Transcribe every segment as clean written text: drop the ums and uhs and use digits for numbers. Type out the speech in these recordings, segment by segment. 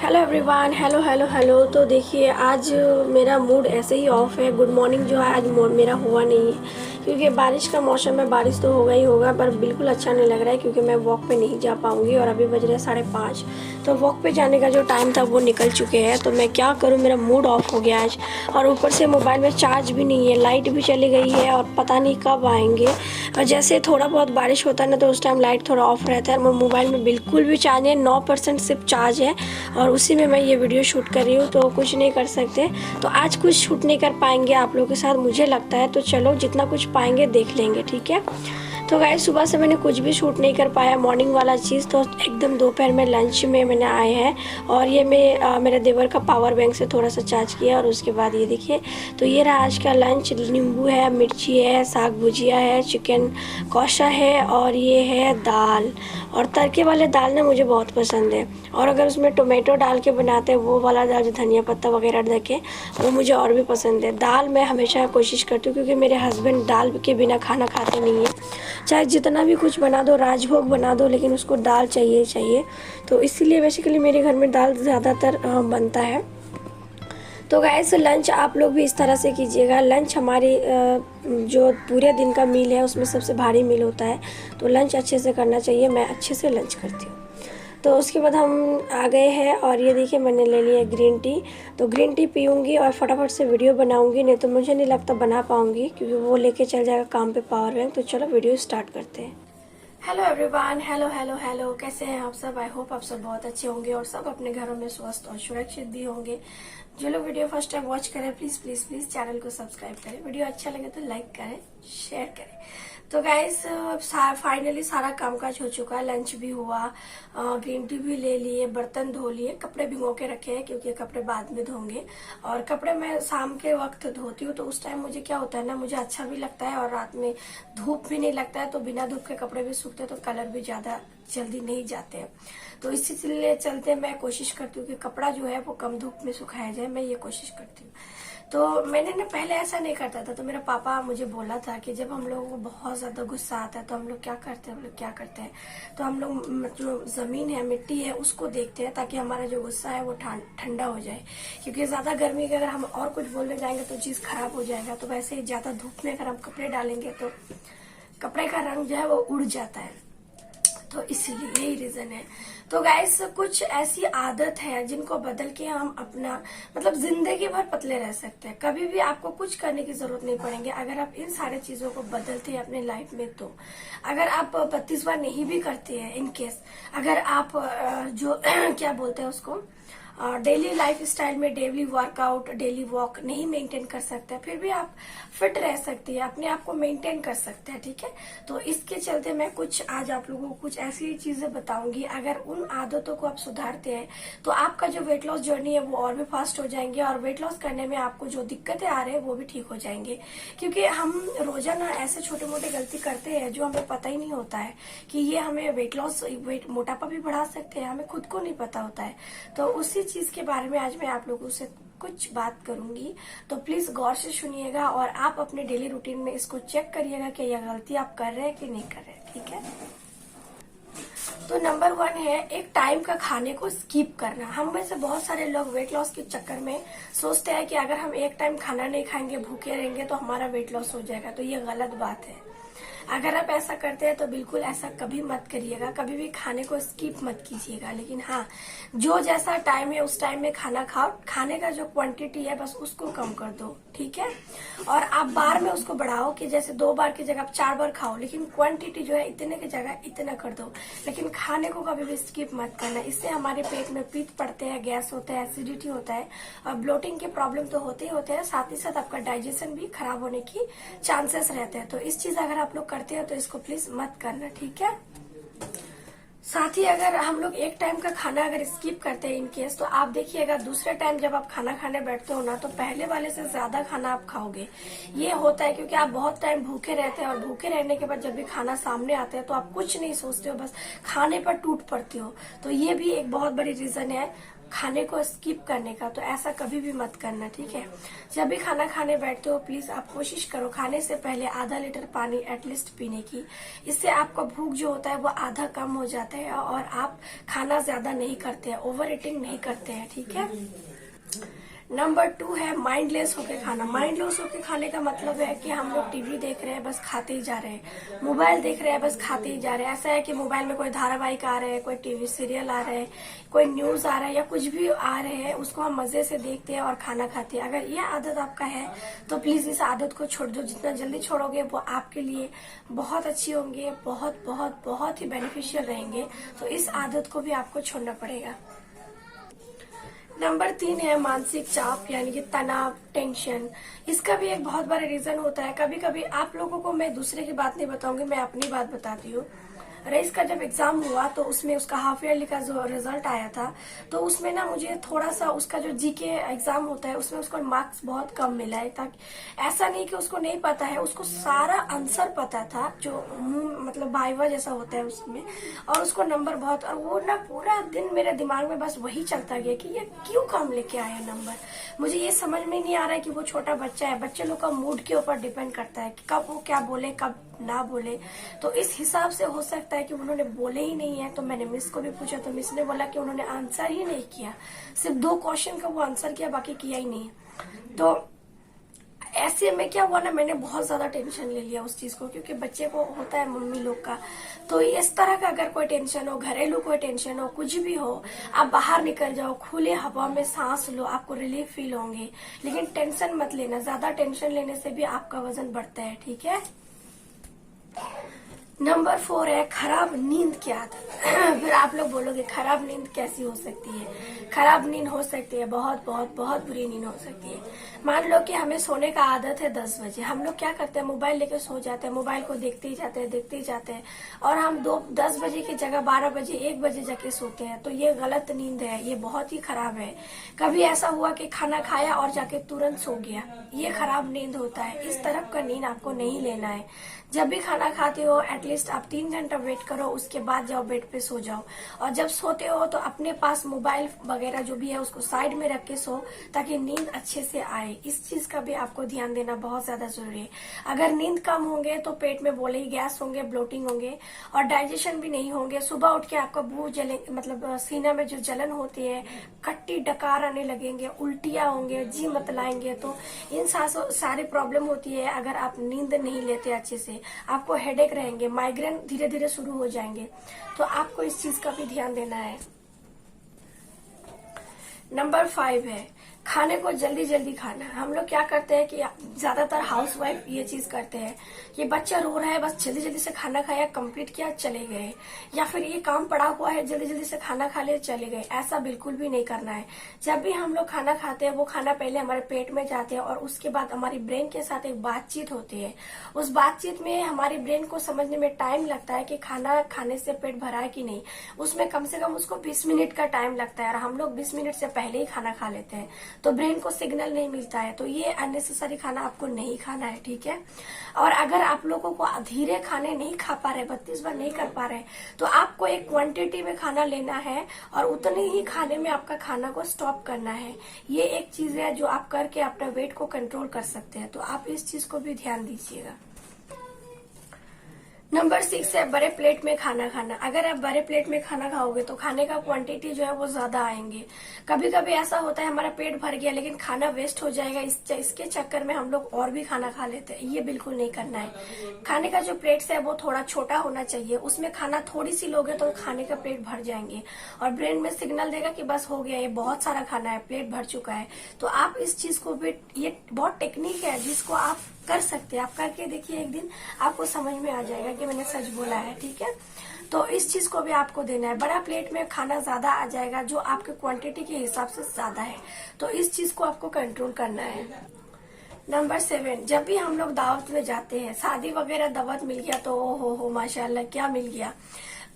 Hello everyone, hello hello hello. तो देखिए आज मेरा मूड ऐसे ही ऑफ है। गुड मॉर्निंग जो है आज मेरा हुआ नहीं है क्योंकि बारिश का मौसम है। बारिश तो होगा ही होगा, पर बिल्कुल अच्छा नहीं लग रहा है क्योंकि मैं वॉक पे नहीं जा पाऊँगी और अभी बज रहे हैं 5:30। तो वॉक पे जाने का जो टाइम था वो निकल चुके हैं। तो मैं क्या करूँ, मेरा मूड ऑफ हो गया आज। और ऊपर से मोबाइल में चार्ज भी नहीं है, लाइट भी चली गई है और पता नहीं कब आएंगे। और जैसे थोड़ा बहुत बारिश होता है ना तो उस टाइम लाइट थोड़ा ऑफ रहता है। मोबाइल में बिल्कुल भी चार्ज नहीं है, 9% सिर्फ चार्ज है और उसी में मैं ये वीडियो शूट कर रही हूँ। तो कुछ नहीं कर सकते, तो आज कुछ शूट नहीं कर पाएंगे आप लोगों के साथ मुझे लगता है। तो चलो जितना कुछ पाएंगे देख लेंगे, ठीक है। तो गाइस सुबह से मैंने कुछ भी शूट नहीं कर पाया मॉर्निंग वाला चीज़। तो एकदम दोपहर में लंच में मैंने आए हैं और ये मैं मेरे देवर का पावर बैंक से थोड़ा सा चार्ज किया और उसके बाद ये देखिए। तो ये रहा आज का लंच। नींबू है, मिर्ची है, साग भुजिया है, चिकन कौशा है और ये है दाल। और तड़के वाले दाल ना मुझे बहुत पसंद है। और अगर उसमें टोमेटो डाल के बनाते हैं वो वाला दाल जो धनिया पत्ता वगैरह डाल के, वो मुझे और भी पसंद है। दाल मैं हमेशा कोशिश करती हूँ क्योंकि मेरे हस्बैंड दाल के बिना खाना खाते नहीं है। चाहे जितना भी कुछ बना दो, राजभोग बना दो, लेकिन उसको दाल चाहिए चाहिए। तो इसीलिए बेसिकली मेरे घर में दाल ज़्यादातर बनता है। तो गाइस लंच आप लोग भी इस तरह से कीजिएगा। लंच हमारी जो पूरे दिन का मील है उसमें सबसे भारी मील होता है, तो लंच अच्छे से करना चाहिए। मैं अच्छे से लंच करती हूँ। तो उसके बाद हम आ गए हैं और ये देखिए मैंने ले लिया ग्रीन टी। तो ग्रीन टी पीऊँगी और फटाफट से वीडियो बनाऊँगी, नहीं तो मुझे नहीं लगता बना पाऊँगी क्योंकि वो लेके चल जाएगा काम पे पावर बैंक। तो चलो वीडियो स्टार्ट करते हैं। Hello everyone, hello hello hello. कैसे हैं आप सब? आई होप आप सब बहुत अच्छे होंगे और सब अपने घरों में स्वस्थ और सुरक्षित भी होंगे। जो लोग वीडियो फर्स्ट टाइम वॉच करें प्लीज प्लीज प्लीज चैनल को सब्सक्राइब करें। वीडियो अच्छा लगे तो लाइक करें, शेयर करें। तो गाइस फाइनली सारा कामकाज हो चुका है। लंच भी हुआ, ग्रीन टी भी ले लिए, बर्तन धो लिए, कपड़े भिगो के रखे हैं क्योंकि कपड़े बाद में धोंगे। और कपड़े मैं शाम के वक्त धोती हूँ तो उस टाइम मुझे क्या होता है ना, मुझे अच्छा भी लगता है और रात में धूप भी नहीं लगता है। तो बिना धूप के कपड़े भी सूखते हैं तो कलर भी ज्यादा जल्दी नहीं जाते हैं। तो इसीलिए चलते मैं कोशिश करती हूँ कि कपड़ा जो है वो कम धूप में सुखाया जाए, मैं ये कोशिश करती हूँ। तो मैंने ना पहले ऐसा नहीं करता था। तो मेरा पापा मुझे बोला था कि जब हम लोगों को बहुत ज्यादा गुस्सा आता है तो हम लोग क्या करते हैं, तो हम लोग जो जमीन है, मिट्टी है, उसको देखते हैं ताकि हमारा जो गुस्सा है वो ठंडा हो जाए। क्योंकि ज्यादा गर्मी के अगर हम और कुछ बोलने जाएंगे तो चीज खराब हो जाएगा। तो वैसे ही ज्यादा धूप में अगर हम कपड़े डालेंगे तो कपड़े का रंग जो है वो उड़ जाता है। तो इसीलिए यही रीजन है। तो गाइस कुछ ऐसी आदत है जिनको बदल के हम अपना मतलब जिंदगी भर पतले रह सकते हैं। कभी भी आपको कुछ करने की जरूरत नहीं पड़ेगी अगर आप इन सारे चीजों को बदलते हैं अपने लाइफ में। तो अगर आप 32 बार नहीं भी करते हैं, इन केस अगर आप जो क्या बोलते हैं उसको, डेली लाइफ स्टाइल में डेली वर्कआउट, डेली वॉक नहीं मेंटेन कर सकते, फिर भी आप फिट रह सकती है, अपने आप को मेंटेन कर सकते हैं, ठीक है। तो इसके चलते मैं कुछ आज आप लोगों को कुछ ऐसी चीजें बताऊंगी। अगर उन आदतों को आप सुधारते हैं तो आपका जो वेट लॉस जर्नी है वो और भी फास्ट हो जाएंगे और वेट लॉस करने में आपको जो दिक्कतें आ रहे हैं वो भी ठीक हो जाएंगे। क्योंकि हम रोजाना ऐसे छोटे मोटे गलती करते हैं जो हमें पता ही नहीं होता है कि ये हमें वेट लॉस, वेट मोटापा भी बढ़ा सकते हैं, हमें खुद को नहीं पता होता है। तो उसी चीज के बारे में आज मैं आप लोगों से कुछ बात करूंगी। तो प्लीज गौर से सुनिएगा और आप अपने डेली रूटीन में इसको चेक करिएगा कि यह गलती आप कर रहे हैं कि नहीं कर रहे, ठीक है। तो नंबर 1 है एक टाइम का खाने को स्किप करना। हम में से बहुत सारे लोग वेट लॉस के चक्कर में सोचते हैं कि अगर हम एक टाइम खाना नहीं खाएंगे, भूखे रहेंगे तो हमारा वेट लॉस हो जाएगा। तो ये गलत बात है। अगर आप ऐसा करते हैं तो बिल्कुल ऐसा कभी मत करिएगा, कभी भी खाने को स्किप मत कीजिएगा। लेकिन हाँ, जो जैसा टाइम है उस टाइम में खाना खाओ। खाने का जो क्वांटिटी है बस उसको कम कर दो, ठीक है। और आप बार में उसको बढ़ाओ कि जैसे 2 बार की जगह आप 4 बार खाओ, लेकिन क्वांटिटी जो है इतने की जगह इतना कर दो। लेकिन खाने को कभी भी स्किप मत करना। इससे हमारे पेट में पित्त पड़ते हैं, गैस होता है, एसिडिटी होता है और ब्लोटिंग के प्रॉब्लम तो होते ही होते हैं, साथ ही साथ आपका डाइजेशन भी खराब होने की चांसेस रहते हैं। तो इस चीज अगर आप लोग करते हो तो इसको प्लीज मत करना, ठीक है। साथ ही अगर हम लोग एक टाइम का खाना अगर स्किप करते हैं इन केस, तो आप देखिएगा दूसरे टाइम जब आप खाना खाने बैठते हो ना तो पहले वाले से ज्यादा खाना आप खाओगे। ये होता है क्योंकि आप बहुत टाइम भूखे रहते हैं और भूखे रहने के बाद जब भी खाना सामने आता है तो आप कुछ नहीं सोचते हो, बस खाने पर टूट पड़ते हो। तो ये भी एक बहुत बड़ी रीजन है खाने को स्किप करने का, तो ऐसा कभी भी मत करना, ठीक है। जब भी खाना खाने बैठते हो प्लीज आप कोशिश करो खाने से पहले आधा लीटर पानी एटलीस्ट पीने की। इससे आपका भूख जो होता है वो आधा कम हो जाता है और आप खाना ज्यादा नहीं करते हैं, ओवर ईटिंग नहीं करते हैं, ठीक है। नंबर 2 है माइंडलेस होके खाना। माइंडलेस होके खाने का मतलब है कि हम लोग टीवी देख रहे हैं बस खाते ही जा रहे हैं, मोबाइल देख रहे हैं बस खाते ही जा रहे हैं। ऐसा है कि मोबाइल में कोई धारावाहिक आ रहे हैं, कोई टीवी सीरियल आ रहे हैं, कोई न्यूज आ रहा है या कुछ भी आ रहे हैं, उसको हम मजे से देखते हैं और खाना खाते हैं। अगर ये आदत आपका है तो प्लीज इस आदत को छोड़ दो। जितना जल्दी छोड़ोगे वो आपके लिए बहुत अच्छी होंगे, बहुत बहुत बहुत ही बेनिफिशियल रहेंगे। तो इस आदत को भी आपको छोड़ना पड़ेगा। नंबर 3 है मानसिक चाप, यानी कि तनाव, टेंशन। इसका भी एक बहुत बड़ा रीजन होता है। कभी कभी आप लोगों को मैं दूसरे की बात नहीं बताऊंगी, मैं अपनी बात बताती हूँ। रईस का जब एग्जाम हुआ तो उसमें उसका हाफ ईयरली का जो रिजल्ट आया था, तो उसमें ना मुझे थोड़ा सा उसका जो जीके एग्जाम होता है उसमें उसको मार्क्स बहुत कम मिला है। ताकि ऐसा नहीं कि उसको नहीं पता है, उसको सारा आंसर पता था, जो मतलब वाइवा जैसा होता है उसमें, और उसको नंबर बहुत, और वो ना पूरा दिन मेरे दिमाग में बस वही चलता गया कि ये क्यों कम लेके आया नंबर। मुझे ये समझ में नहीं आ रहा है कि वो छोटा बच्चा है, बच्चे लोग का मूड के ऊपर डिपेंड करता है कि कब वो क्या बोले कब ना बोले। तो इस हिसाब से हो सकता है कि उन्होंने बोले ही नहीं है। तो मैंने मिस को भी पूछा तो मिस ने बोला कि उन्होंने आंसर ही नहीं किया, सिर्फ 2 क्वेश्चन का वो आंसर किया, बाकी किया ही नहीं। तो ऐसे में क्या हुआ ना, मैंने बहुत ज्यादा टेंशन ले लिया उस चीज को, क्योंकि बच्चे को होता है मम्मी लोग का। तो इस तरह का अगर कोई टेंशन हो, घरेलू कोई टेंशन हो, कुछ भी हो, आप बाहर निकल जाओ, खुले हवा में सांस लो, आपको रिलीफ फील होंगे। लेकिन टेंशन मत लेना, ज्यादा टेंशन लेने से भी आपका वजन बढ़ता है, ठीक है। नंबर 4 है खराब नींद की आदत। फिर आप लोग बोलोगे खराब नींद कैसी हो सकती है? खराब नींद हो सकती है, बहुत बहुत बहुत बुरी नींद हो सकती है। मान लो कि हमें सोने का आदत है 10 बजे, हम लोग क्या करते हैं, मोबाइल लेके सो जाते हैं, मोबाइल को देखते ही जाते हैं और हम 10 बजे की जगह 12 बजे 1 बजे जाके सोते हैं। तो ये गलत नींद है, ये बहुत ही खराब है। कभी ऐसा हुआ कि खाना खाया और जाके तुरंत सो गया, ये खराब नींद होता है। इस तरफ का नींद आपको नहीं लेना है। जब भी खाना खाते हो एटलीस्ट आप 3 घंटा वेट करो, उसके बाद जाओ बेड पे सो जाओ। और जब सोते हो तो अपने पास मोबाइल वगैरह जो भी है उसको साइड में रख के सो, ताकि नींद अच्छे से आए। इस चीज का भी आपको ध्यान देना बहुत ज्यादा जरूरी है। अगर नींद कम होंगे तो पेट में बोले ही गैस होंगे, ब्लोटिंग होंगे और डाइजेशन भी नहीं होंगे। सुबह उठ के आपका भूख जले, मतलब सीना में जो जलन होती है, कट्टी डकार आने लगेंगे, उल्टियां होंगे, जी मतलाएंगे। तो इन सारी प्रॉब्लम होती है अगर आप नींद नहीं लेते अच्छे से। आपको हेडेक रहेंगे, माइग्रेन धीरे धीरे शुरू हो जाएंगे। तो आपको इस चीज का भी ध्यान देना है। नंबर 5 है खाने को जल्दी जल्दी खाना। हम लोग क्या करते हैं कि ज्यादातर हाउसवाइफ ये चीज करते हैं कि बच्चा रो रहा है, बस जल्दी जल्दी से खाना खाया, कंप्लीट किया, चले गए। या फिर ये काम पड़ा हुआ है, जल्दी जल्दी से खाना खा लिया, चले गए। ऐसा बिल्कुल भी नहीं करना है। जब भी हम लोग खाना खाते हैं वो खाना पहले हमारे पेट में जाते हैं और उसके बाद हमारी ब्रेन के साथ एक बातचीत होती है। उस बातचीत में हमारी ब्रेन को समझने में टाइम लगता है कि खाना खाने से पेट भरा है कि नहीं। उसमें कम से कम उसको 20 मिनट का टाइम लगता है और हम लोग 20 मिनट से पहले ही खाना खा लेते हैं, तो ब्रेन को सिग्नल नहीं मिलता है। तो ये अननेसेसरी खाना आपको नहीं खाना है, ठीक है। और अगर आप लोगों को धीरे खाने नहीं खा पा रहे, 32 बार नहीं कर पा रहे, तो आपको एक क्वांटिटी में खाना लेना है और उतने ही खाने में आपका खाना को स्टॉप करना है। ये एक चीज है जो आप करके अपना वेट को कंट्रोल कर सकते हैं। तो आप इस चीज को भी ध्यान दीजिएगा। नंबर 6 है बड़े प्लेट में खाना खाना। अगर आप बड़े प्लेट में खाना खाओगे तो खाने का क्वांटिटी जो है वो ज्यादा आएंगे। कभी कभी ऐसा होता है हमारा पेट भर गया लेकिन खाना वेस्ट हो जाएगा, इसके चक्कर में हम लोग और भी खाना खा लेते हैं। ये बिल्कुल नहीं करना है। खाने का जो प्लेट है वो थोड़ा छोटा होना चाहिए, उसमें खाना थोड़ी सी लोगे तो खाने का प्लेट भर जाएंगे और ब्रेन में सिग्नल देगा कि बस हो गया, ये बहुत सारा खाना है, प्लेट भर चुका है। तो आप इस चीज को भी, ये बहुत टेक्निक है जिसको आप कर सकते हैं। आप करके देखिए, एक दिन आपको समझ में आ जाएगा कि मैंने सच बोला है, ठीक है। तो इस चीज को भी आपको देना है। बड़ा प्लेट में खाना ज्यादा आ जाएगा जो आपके क्वांटिटी के हिसाब से ज्यादा है, तो इस चीज को आपको कंट्रोल करना है। नंबर 7, जब भी हम लोग दावत में जाते हैं, शादी वगैरह दावत मिल गया तो ओ हो माशाल्लाह क्या मिल गया।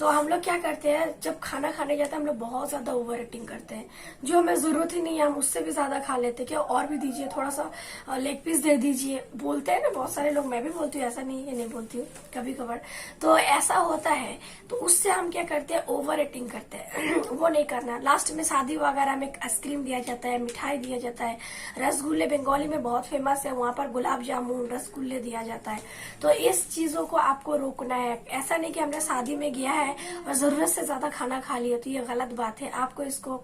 तो हम लोग क्या करते हैं, जब खाना खाने जाते हैं हम लोग बहुत ज्यादा ओवर ईटिंग करते हैं, जो हमें जरूरत ही नहीं है हम उससे भी ज्यादा खा लेते हैं। क्या और भी दीजिए, थोड़ा सा लेग पीस दे दीजिए, बोलते हैं ना बहुत सारे लोग, मैं भी बोलती हूँ, ऐसा नहीं है नहीं बोलती हूँ, कभी कभार तो ऐसा होता है। तो उससे हम क्या करते हैं, ओवर ईटिंग करते हैं। वो नहीं करना। लास्ट में शादी वगैरह में आइसक्रीम दिया जाता है, मिठाई दिया जाता है, रसगुल्ले बंगाली में बहुत फेमस है, वहां पर गुलाब जामुन रसगुल्ले दिया जाता है। तो इस चीजों को आपको रोकना है। ऐसा नहीं कि हमने शादी में गया है और जरूरत से ज्यादा खाना खा लिया, तो ये गलत बात है। आपको इसको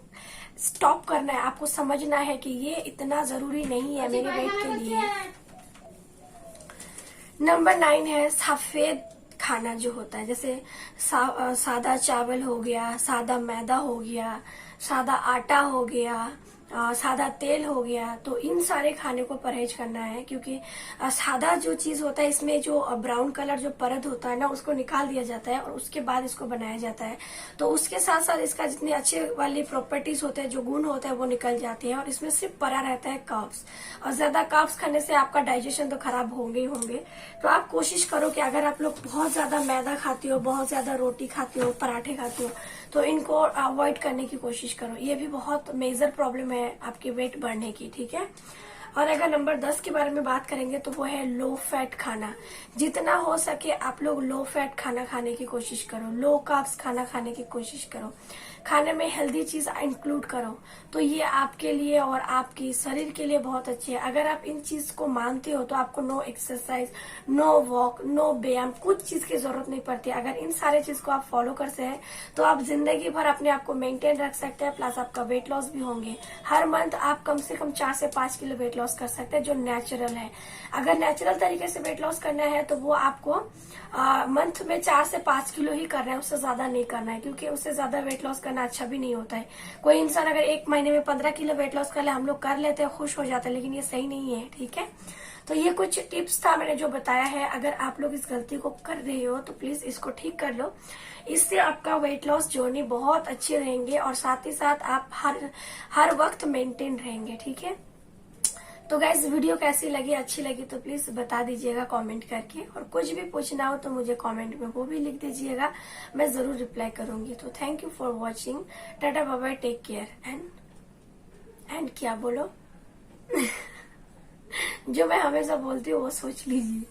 स्टॉप करना है, आपको समझना है कि ये इतना जरूरी नहीं है मेरे वेट के लिए। नंबर 9 है सफेद खाना जो होता है, जैसे सादा चावल हो गया, सादा मैदा हो गया, सादा आटा हो गया, सादा तेल हो गया। तो इन सारे खाने को परहेज करना है, क्योंकि सादा जो चीज होता है इसमें जो ब्राउन कलर जो परत होता है ना, उसको निकाल दिया जाता है और उसके बाद इसको बनाया जाता है। तो उसके साथ साथ इसका जितने अच्छे वाली प्रॉपर्टीज होते हैं, जो गुण होते हैं, वो निकल जाते हैं और इसमें सिर्फ परा रहता है कार्ब्स। और ज्यादा कार्ब्स खाने से आपका डाइजेशन तो खराब होंगे ही होंगे। तो आप कोशिश करो कि अगर आप लोग बहुत ज्यादा मैदा खाते हो, बहुत ज्यादा रोटी खाते हो, पराठे खाते हो, तो इनको अवॉइड करने की कोशिश करो। ये भी बहुत मेजर प्रॉब्लम है आपके वेट बढ़ने की, ठीक है। और अगर नंबर 10 के बारे में बात करेंगे तो वो है लो फैट खाना। जितना हो सके आप लोग लो फैट खाना खाने की कोशिश करो, लो कार्ब्स खाना खाने की कोशिश करो, खाने में हेल्दी चीज इंक्लूड करो। तो ये आपके लिए और आपकी शरीर के लिए बहुत अच्छी है। अगर आप इन चीज को मानते हो तो आपको no exercise, no walk, no व्यायाम, कुछ चीज की जरूरत नहीं पड़ती। अगर इन सारे चीज को आप फॉलो करते हैं तो आप जिंदगी भर अपने आप को मेंटेन रख सकते हैं, प्लस आपका वेट लॉस भी होंगे। हर मंथ आप कम से कम 4 से 5 किलो वेट लॉस कर सकते हैं, जो नेचुरल है। अगर नेचुरल तरीके से वेट लॉस करना है तो वो आपको मंथ में 4 से 5 किलो ही करना है, उससे ज्यादा नहीं करना है, क्योंकि उससे ज्यादा वेट लॉस करना अच्छा भी नहीं होता है। कोई इंसान अगर एक महीने में 15 किलो वेट लॉस कर ले, हम लोग कर लेते हैं, खुश हो जाते हैं, लेकिन ये सही नहीं है, ठीक है। तो ये कुछ टिप्स था मैंने जो बताया है। अगर आप लोग इस गलती को कर रहे हो तो प्लीज इसको ठीक कर लो। इससे आपका वेट लॉस जर्नी बहुत अच्छी रहेंगे और साथ ही साथ आप हर वक्त मेंटेन रहेंगे, ठीक है। तो गाइस वीडियो कैसी लगी, अच्छी लगी तो प्लीज बता दीजिएगा कमेंट करके, और कुछ भी पूछना हो तो मुझे कमेंट में वो भी लिख दीजिएगा, मैं जरूर रिप्लाई करूंगी। तो thank you for watching, tata bye bye, take care and क्या बोलो जो मैं हमेशा बोलती हूँ वो सोच लीजिए।